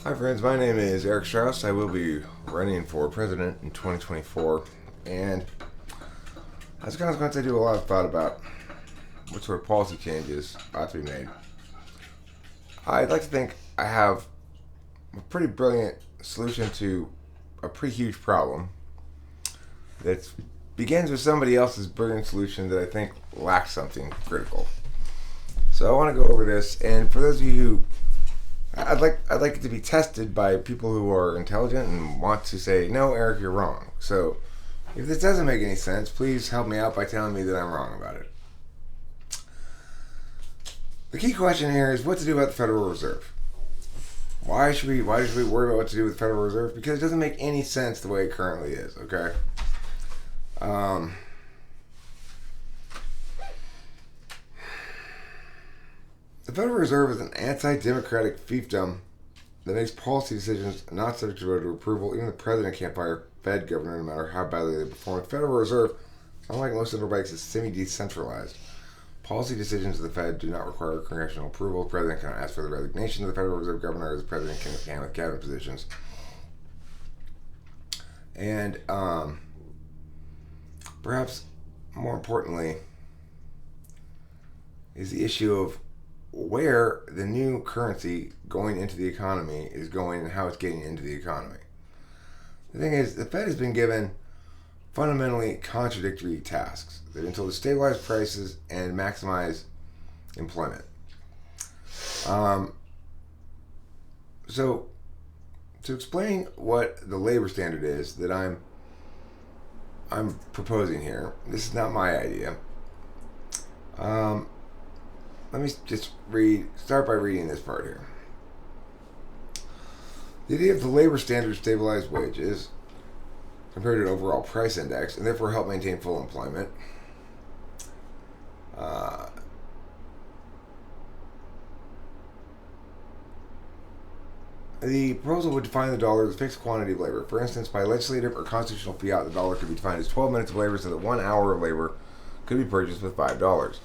Hi friends, my name is Eric Strauss. I will be running for president in 2024, and as a consequence I do a lot of thought about what sort of policy changes ought to be made. I'd like to think I have a pretty brilliant solution to a pretty huge problem that begins with somebody else's brilliant solution that I think lacks something critical. So I want to go over this, and for those of you who I'd like it to be tested by people who are intelligent and want to say, no, Eric, you're wrong. So if this doesn't make any sense, please help me out by telling me that I'm wrong about it. The key question here is what to do about the Federal Reserve. Why should we worry about what to do with the Federal Reserve? Because it doesn't make any sense the way it currently is, okay? The Federal Reserve is an anti-democratic fiefdom that makes policy decisions not subject to voter approval. Even the president can't fire a Fed governor no matter how badly they perform. The Federal Reserve, unlike most central banks, is semi-decentralized. Policy decisions of the Fed do not require congressional approval. The president cannot ask for the resignation of the Federal Reserve governor, as the president can with cabinet positions. And perhaps more importantly is the issue of where the new currency going into the economy is going and how it's getting into the economy. The thing is, the Fed has been given fundamentally contradictory tasks. They've been told to stabilize prices and maximize employment. So, to explain what the labor standard is that I'm proposing here, this is not my idea. Let me just start by reading this part here. The idea of the labor standard stabilized wages compared to an overall price index and therefore help maintain full employment. The proposal would define the dollar as a fixed quantity of labor. For instance, by legislative or constitutional fiat, the dollar could be defined as 12 minutes of labor so that 1 hour of labor could be purchased with $5.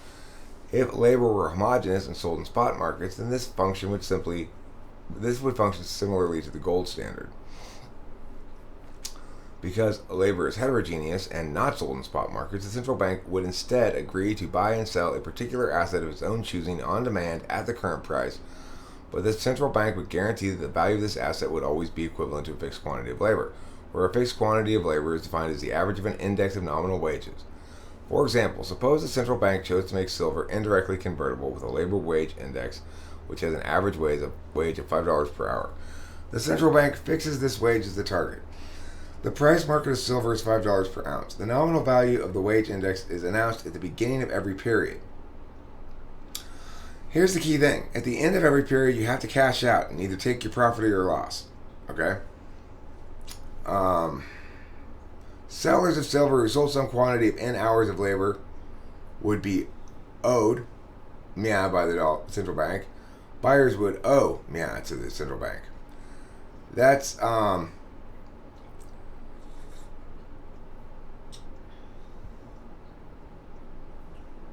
If labor were homogeneous and sold in spot markets, then this would function similarly to the gold standard. Because labor is heterogeneous and not sold in spot markets, the central bank would instead agree to buy and sell a particular asset of its own choosing on demand at the current price, but the central bank would guarantee that the value of this asset would always be equivalent to a fixed quantity of labor, where a fixed quantity of labor is defined as the average of an index of nominal wages. For example, suppose the central bank chose to make silver indirectly convertible with a labor wage index, which has an average wage of $5 per hour. The central bank fixes this wage as the target. The price market of silver is $5 per ounce. The nominal value of the wage index is announced at the beginning of every period. Here's the key thing. At the end of every period, you have to cash out and either take your profit or your loss. Okay? Sellers of silver who sold some quantity of N hours of labor would be owed MIA by the central bank. Buyers would owe MIA to the central bank. That's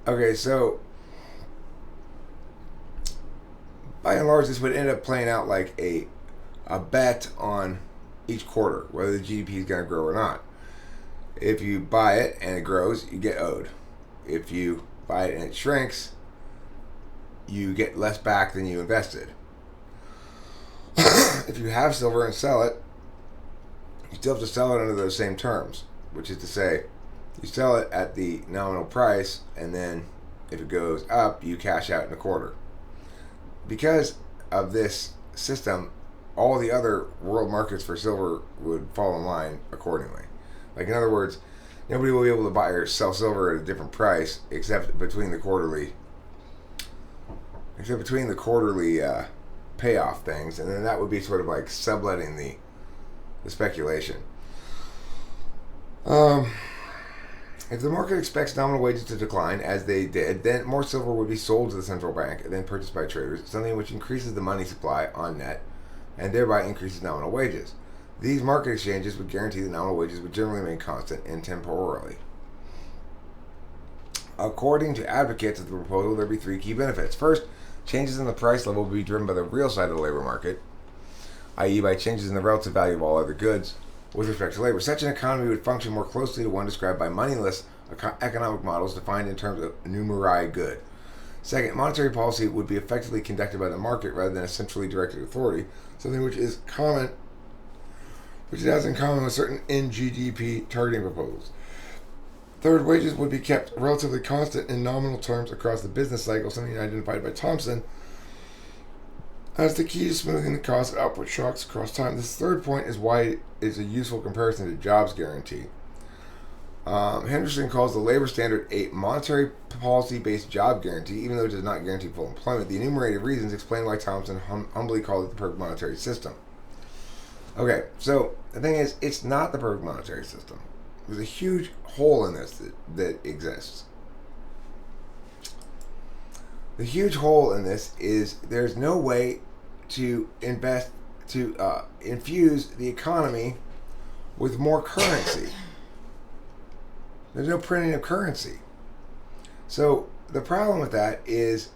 okay, so by and large this would end up playing out like a bet on each quarter, whether the GDP is going to grow or not. If you buy it and it grows, you get owed. If you buy it and it shrinks, you get less back than you invested. If you have silver and sell it, you still have to sell it under those same terms, which is to say, you sell it at the nominal price, and then if it goes up, you cash out in a quarter. Because of this system, all the other world markets for silver would fall in line accordingly. Like, in other words, nobody will be able to buy or sell silver at a different price except between the quarterly payoff things, and then that would be sort of like subletting the speculation. If the market expects nominal wages to decline, as they did, then more silver would be sold to the central bank and then purchased by traders, something which increases the money supply on net and thereby increases nominal wages. These market exchanges would guarantee that nominal wages would generally remain constant and temporarily. According to advocates of the proposal, there would be three key benefits. First, changes in the price level would be driven by the real side of the labor market, i.e. by changes in the relative value of all other goods with respect to labor. Such an economy would function more closely to one described by moneyless economic models defined in terms of numeri good. Second, monetary policy would be effectively conducted by the market rather than a centrally directed authority, something which it has in common with certain NGDP targeting proposals. Third, wages would be kept relatively constant in nominal terms across the business cycle, something identified by Thompson as the key to smoothing the cost of output shocks across time. This third point is why it is a useful comparison to jobs guarantee. Henderson calls the labor standard a monetary policy-based job guarantee, even though it does not guarantee full employment. The enumerated reasons explain why Thompson humbly called it the perfect monetary system. Okay, so the thing is, it's not the perfect monetary system. There's a huge hole in this that exists. The huge hole in this is there's no way to infuse the economy with more currency. There's no printing of currency. So the problem with that is,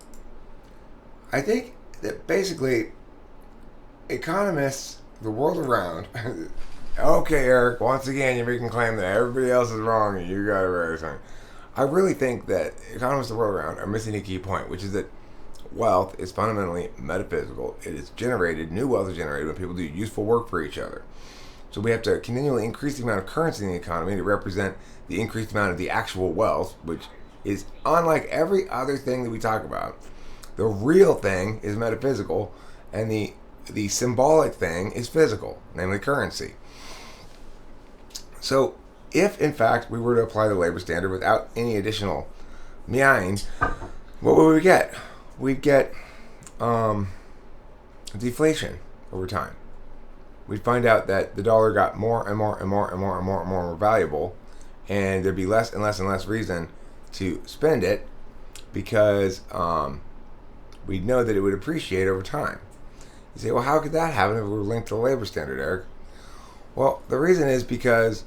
I think that basically economists the world around. Okay, Eric, once again you're making a claim that everybody else is wrong and you got it right or something. I really think that economists the world around are missing a key point, which is that wealth is fundamentally metaphysical. It is generated, new wealth is generated when people do useful work for each other. So we have to continually increase the amount of currency in the economy to represent the increased amount of the actual wealth, which is unlike every other thing that we talk about. The real thing is metaphysical, and the symbolic thing is physical, namely currency. So if, in fact, we were to apply the labor standard without any additional meaning, what would we get? We'd get deflation over time. We'd find out that the dollar got more and more and more and more and more and more valuable, and there'd be less and less and less reason to spend it because we'd know that it would appreciate over time. You say, well, how could that happen if we were linked to the labor standard, Eric? Well, the reason is because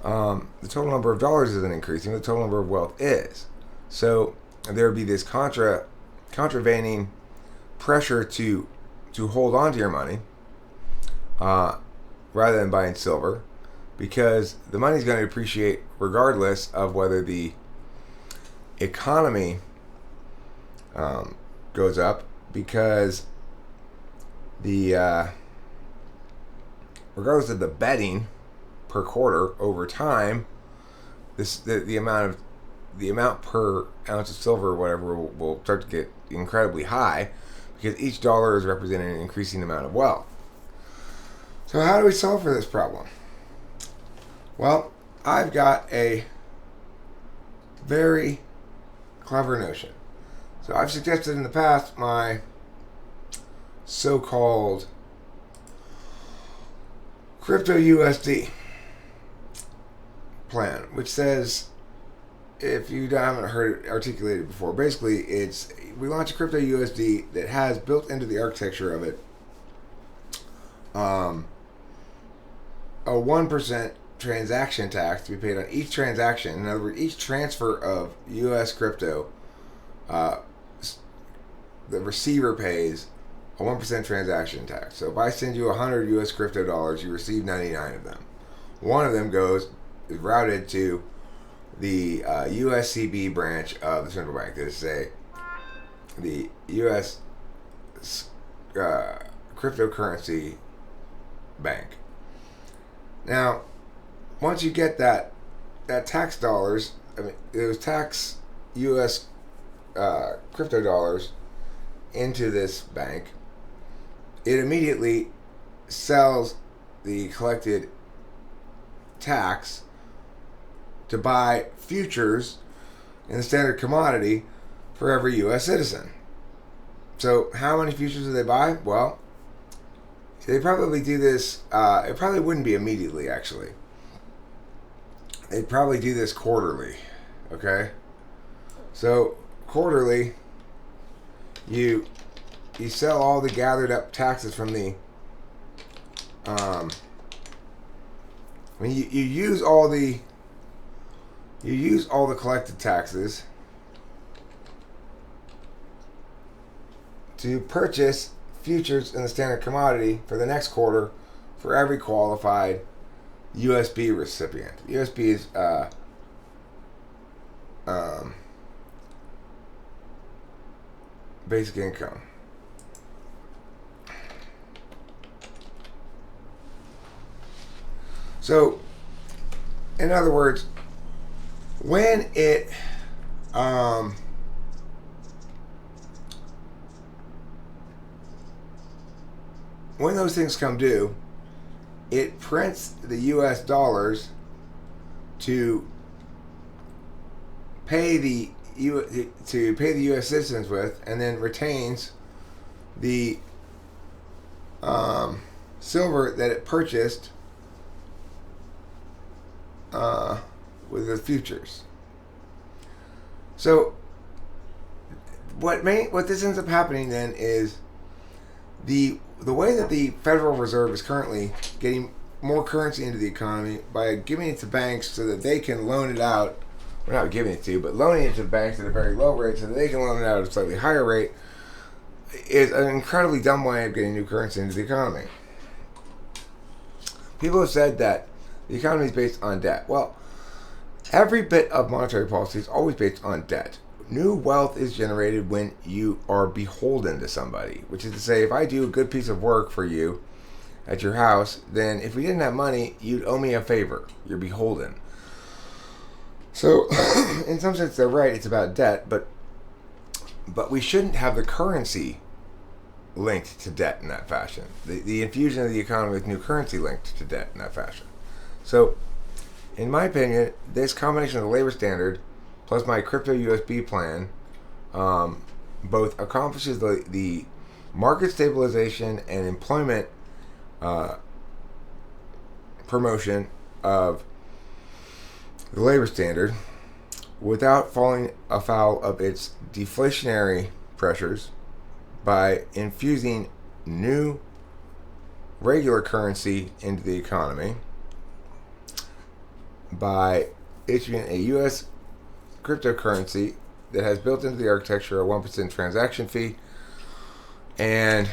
the total number of dollars isn't increasing, the total number of wealth is. So there would be this contravening pressure to hold on to your money rather than buying silver, because the money's going to appreciate regardless of whether the economy goes up, because regardless of the betting per quarter over time, the amount per ounce of silver or whatever will start to get incredibly high, because each dollar is representing an increasing amount of wealth. So how do we solve for this problem? Well, I've got a very clever notion. So I've suggested in the past my so-called crypto-USD plan, which says, if you haven't heard it articulated before, basically we launch a crypto-USD that has built into the architecture of it a 1% transaction tax to be paid on each transaction. In other words, each transfer of US crypto, the receiver pays a 1% transaction tax. So if I send you 100 US crypto dollars, you receive 99 of them. One of them is routed to the USCB branch of the central bank. That is, say, the US cryptocurrency bank. Now, once you get that tax dollars, those tax US crypto dollars into this bank, it immediately sells the collected tax to buy futures in the standard commodity for every U.S. citizen. So how many futures do they buy? Well, they probably do this, it probably wouldn't be immediately, actually. They'd probably do this quarterly, okay? So quarterly, you sell all the gathered up taxes from the, you use all the collected taxes to purchase futures in the standard commodity for the next quarter for every qualified USB recipient. USB is basic income. So, in other words, when it when those things come due, it prints the U.S. dollars to pay the U.S. citizens with, and then retains the silver that it purchased with the futures. So what this ends up happening then is the way that the Federal Reserve is currently getting more currency into the economy by giving it to banks so that they can loan it out. We're not giving it to, but loaning it to the banks at a very low rate so that they can loan it out at a slightly higher rate is an incredibly dumb way of getting new currency into the economy. People have said that the economy is based on debt. Well, every bit of monetary policy is always based on debt. New wealth is generated when you are beholden to somebody, which is to say, if I do a good piece of work for you at your house, then if we didn't have money, you'd owe me a favor. You're beholden. So, in some sense, they're right. It's about debt, but we shouldn't have the currency linked to debt in that fashion. The infusion of the economy with new currency linked to debt in that fashion. So, in my opinion, this combination of the labor standard plus my crypto-USD plan both accomplishes the market stabilization and employment promotion of the labor standard without falling afoul of its deflationary pressures by infusing new regular currency into the economy, by issuing a U.S. cryptocurrency that has built into the architecture a 1% transaction fee, and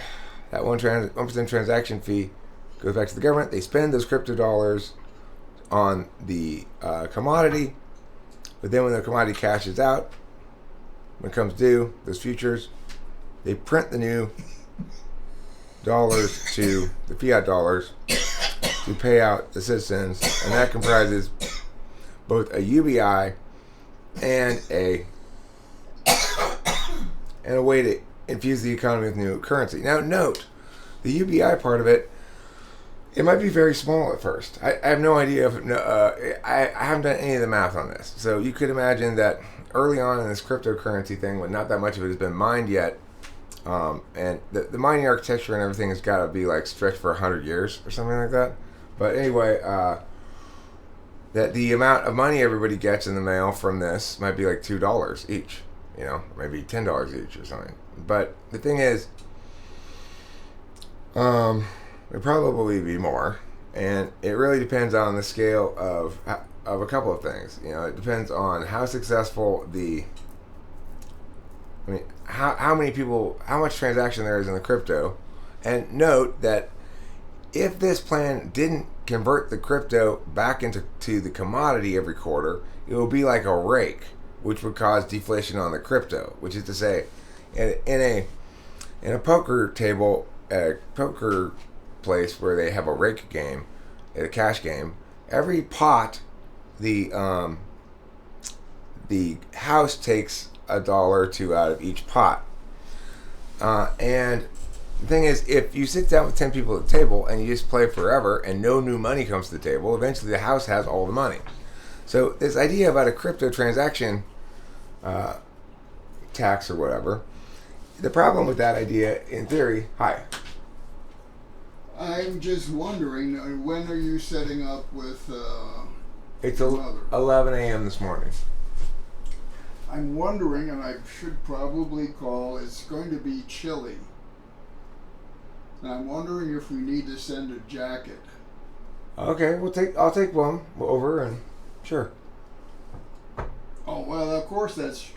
that 1% transaction fee goes back to the government. They spend those crypto dollars on the commodity, but then when the commodity cashes out, when it comes due, those futures, they print the new dollars to the fiat dollars to pay out the citizens, and that comprises both a UBI and a way to infuse the economy with new currency. Now, note the UBI part of it. It might be very small at first. I have no idea if I haven't done any of the math on this. So you could imagine that early on in this cryptocurrency thing, when not that much of it has been mined yet, and the mining architecture and everything has got to be like stretched for 100 years or something like that. But anyway, that the amount of money everybody gets in the mail from this might be like $2 each, maybe $10 each or something. But the thing is, it'd probably be more, and it really depends on the scale of a couple of things. It depends on how successful how many people, how much transaction there is in the crypto. And note that if this plan didn't convert the crypto back into the commodity every quarter, it will be like a rake, which would cause deflation on the crypto. Which is to say, in a poker table, a poker place where they have a rake game, a cash game, every pot the house takes $1 or $2 out of each pot. And the thing is, if you sit down with 10 people at the table and you just play forever and no new money comes to the table, eventually the house has all the money. So this idea about a crypto transaction tax or whatever, the problem with that idea, in theory, I'm just wondering, when are you setting up with it's your mother? 11 a.m. this morning. I'm wondering, and I should probably call, it's going to be chilly. And I'm wondering if we need to send a jacket. Okay, I'll take one over and sure. Oh, well, of course that's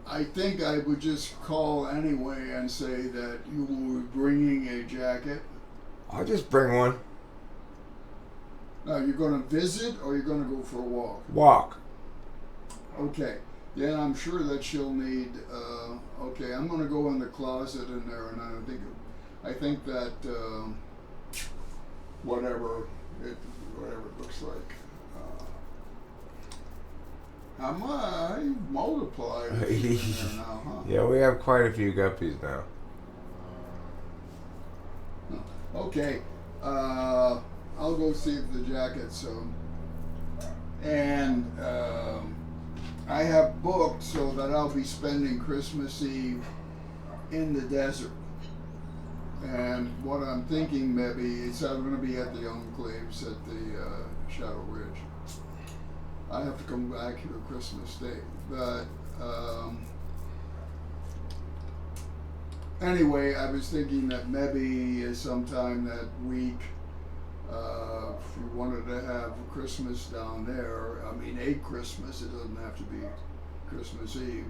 I think I would just call anyway and say that you will be bringing a jacket. I'll just bring one. Now, you're going to visit or you're going to go for a walk? Walk. Okay. Then I'm sure that she'll need. Okay, I'm going to go in the closet in there, and I think that whatever it looks like. How much multiplied in there now, huh? Yeah, we have quite a few guppies now. Okay, I'll go see if the jacket's and I have booked so that I'll be spending Christmas Eve in the desert. And what I'm thinking maybe is I'm going to be at the enclaves at the Shadow Ridge. I have to come back here Christmas Day, but anyway, I was thinking that maybe sometime that week, if we wanted to have Christmas down there, I mean a Christmas, it doesn't have to be Christmas Eve.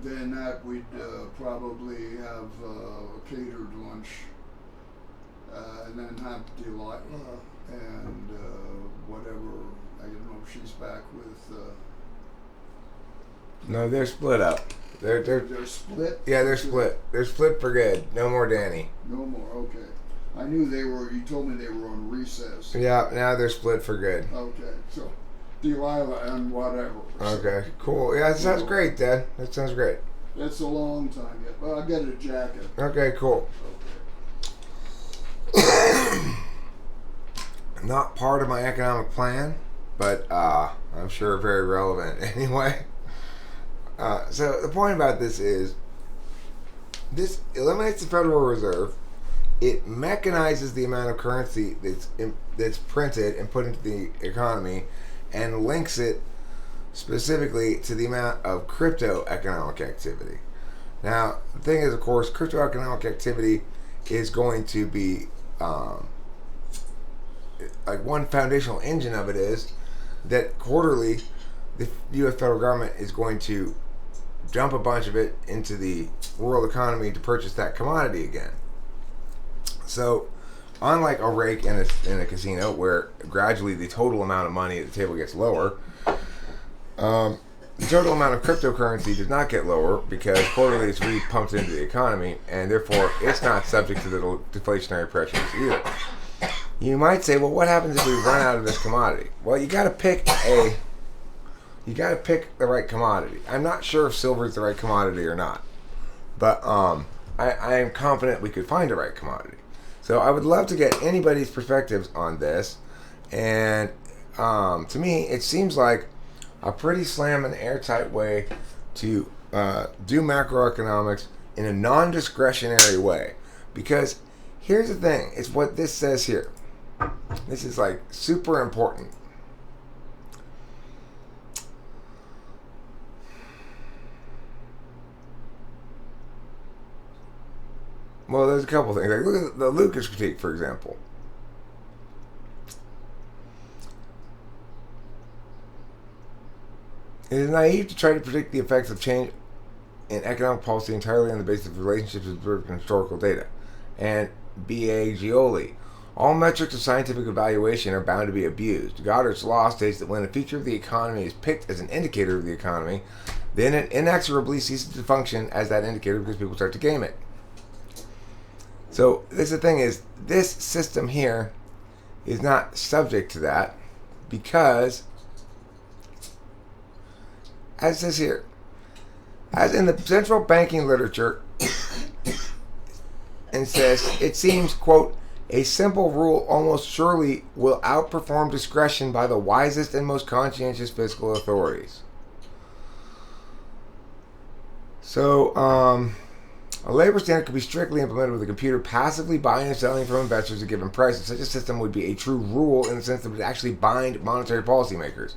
Then that we'd probably have a catered lunch. And then have Delilah and whatever. I don't know if she's back with. No, they're split up. They're split. Yeah, they're split. They're split for good. No more Danny. No more. Okay. I knew they were. You told me they were on recess. Yeah, now they're split for good. Okay, so Delilah and whatever. Okay, cool. Yeah, that sounds great, Dad. That sounds great. That's a long time yet. Well, I'll get a jacket. Okay, cool. Not part of my economic plan, but I'm sure very relevant anyway. So the point about this is, this eliminates the Federal Reserve. It mechanizes the amount of currency that's printed and put into the economy, and links it specifically to the amount of crypto economic activity. Now, the thing is, of course, crypto economic activity is going to be like one foundational engine of it is that quarterly the U.S. federal government is going to dump a bunch of it into the world economy to purchase that commodity again. So unlike a rake in a casino where gradually the total amount of money at the table gets lower, the total amount of cryptocurrency does not get lower because quarterly it's re-pumped into the economy, and therefore it's not subject to the deflationary pressures either. You might say, well, what happens if we run out of this commodity? Well, you got to pick the right commodity. I'm not sure if silver is the right commodity or not, but I am confident we could find the right commodity. So I would love to get anybody's perspectives on this, and to me, it seems like a pretty slam and airtight way to do macroeconomics in a non-discretionary way. Because here's the thing, it's what this says here. This is like super important. Well, there's a couple things. Like, look at the Lucas critique, for example. It is naive to try to predict the effects of change in economic policy entirely on the basis of relationships observed in historical data. And B.A. Gioli. All metrics of scientific evaluation are bound to be abused. Goddard's law states that when a feature of the economy is picked as an indicator of the economy, then it inexorably ceases to function as that indicator because people start to game it. So this the thing is, this system here is not subject to that because, as it says here, as in the central banking literature, and says, it seems, quote, a simple rule almost surely will outperform discretion by the wisest and most conscientious fiscal authorities. So, a labor standard could be strictly implemented with a computer passively buying and selling from investors at given prices. Such a system would be a true rule in the sense that it would actually bind monetary policymakers.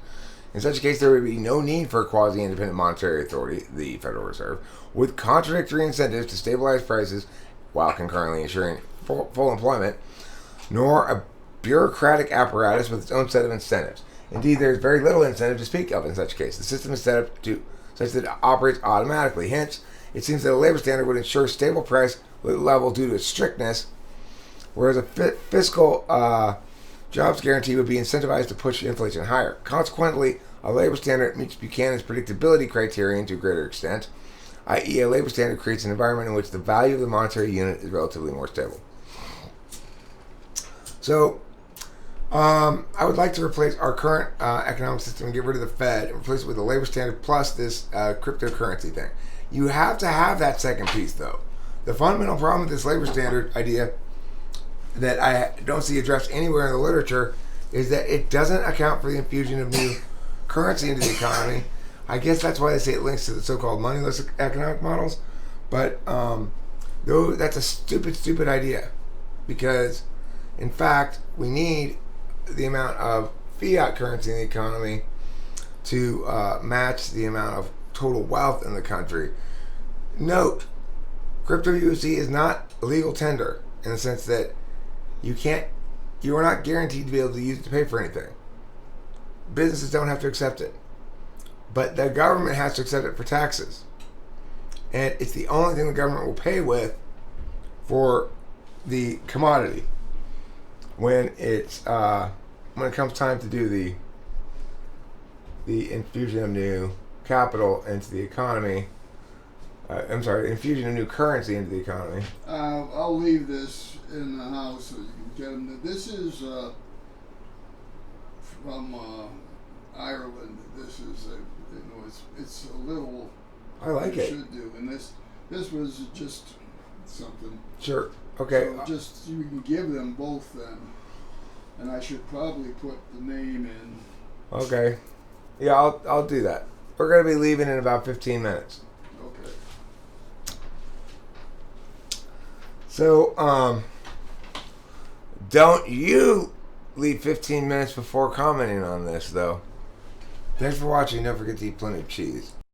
In such a case, there would be no need for a quasi-independent monetary authority, the Federal Reserve, with contradictory incentives to stabilize prices while concurrently ensuring full employment, nor a bureaucratic apparatus with its own set of incentives. Indeed, there is very little incentive to speak of in such a case. The system is set up to such that it operates automatically. Hence, it seems that a labor standard would ensure stable price level due to its strictness, whereas a fiscal jobs guarantee would be incentivized to push inflation higher. Consequently, a labor standard meets Buchanan's predictability criterion to a greater extent, i.e., a labor standard creates an environment in which the value of the monetary unit is relatively more stable. So, I would like to replace our current economic system and get rid of the Fed and replace it with a labor standard plus this cryptocurrency thing. You have to have that second piece, though. The fundamental problem with this labor standard idea that I don't see addressed anywhere in the literature is that it doesn't account for the infusion of new currency into the economy. I guess that's why they say it links to the so-called moneyless economic models. But though that's a stupid idea, because in fact we need the amount of fiat currency in the economy to match the amount of total wealth in the country. Note, crypto-USD is not a legal tender in the sense that you are not guaranteed to be able to use it to pay for anything. Businesses don't have to accept it, but the government has to accept it for taxes, and it's the only thing the government will pay with for the commodity when it comes time to do the infusion of new capital into the economy. Infusion of new currency into the economy. I'll leave this in the house so you can get them. This is from Ireland. This is it's a little. I like it. Should do, and this was just something. Sure. Okay. So just you can give them both then, and I should probably put the name in. Okay. Yeah, I'll do that. We're gonna be leaving in about 15 minutes. Okay. So, don't you leave 15 minutes before commenting on this, though. Thanks for watching. Don't forget to eat plenty of cheese.